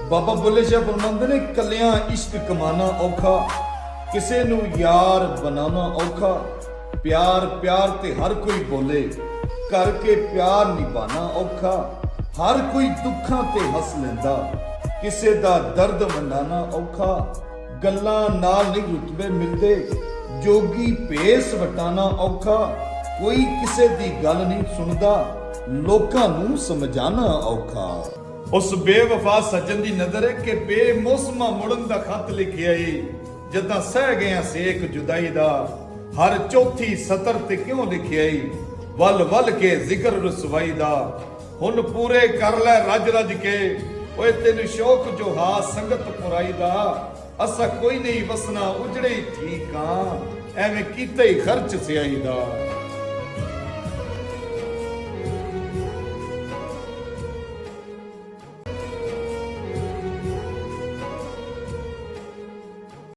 ਬਾਬਾ ਬੁੱਲੇ ਸ਼ਾਹ ਫਰਮਾਉਂਦੇ ਨੇ, ਕੱਲਿਆਂ ਇਸ਼ਕ ਕਮਾਨਾ ਔਖਾ, ਕਿਸੇ ਨੂੰ ਯਾਰ ਬਣਾਉਣਾ ਔਖਾ। ਪਿਆਰ ਪਿਆਰ ਤੇ ਹਰ ਕੋਈ ਬੋਲੇ, ਕਰਕੇ ਪਿਆਰ ਨਿਭਾਣਾ ਔਖਾ। ਹਰ ਕੋਈ ਦੁੱਖਾਂ ਤੇ ਹੱਸ ਲੈਂਦਾ, ਕਿਸੇ ਦਾ ਦਰਦ ਵੰਡਾਣਾ ਔਖਾ। ਗੱਲਾਂ ਨਾਲ ਨਹੀਂ ਰੁਤਬੇ ਮਿਲਦੇ, ਜੋਗੀ ਭੇਸ ਵਟਾਣਾ ਔਖਾ। ਕੋਈ ਕਿਸੇ ਦੀ ਗੱਲ ਨਹੀਂ ਸੁਣਦਾ, ਲੋਕਾਂ ਨੂੰ ਸਮਝਾਣਾ ਔਖਾ। ਉਸ ਬੇਵਫਾ ਸੱਜਣ ਦੀ ਨਜ਼ਰ ਹੈ ਕਿ ਬੇਮੌਸਮਾ ਮੁੜਨ ਦਾ ਖਤ ਲਿਖਿਆ ਏ, ਜਦਾਂ ਸਹਿ ਗਿਆ ਸੇਕ ਜੁਦਾਈ ਦਾ। ਹਰ ਚੌਥੀ ਸਤਰ ਤੇ ਕਿਉਂ ਲਿਖਿਆ ਏ, ਵੱਲ ਵੱਲ ਕੇ ਜ਼ਿਕਰ ਰਸਵਾਈ ਦਾ। ਹੁਣ ਪੂਰੇ ਕਰ ਲੈ ਰੱਜ ਰੱਜ ਕੇ, ਓਏ ਤੈਨੂੰ ਸ਼ੌਕ ਜੋ ਹਾ ਸੰਗਤ ਪੁਰਾਈ ਦਾ। ਅਸਾਂ ਕੋਈ ਨਹੀਂ ਵਸਣਾ ਉਜੜੇ ਠੀਕ ਆ, ਐਵੇਂ ਕੀਤਾ ਹੀ ਖਰਚ ਸਿਆਹੀ ਦਾ।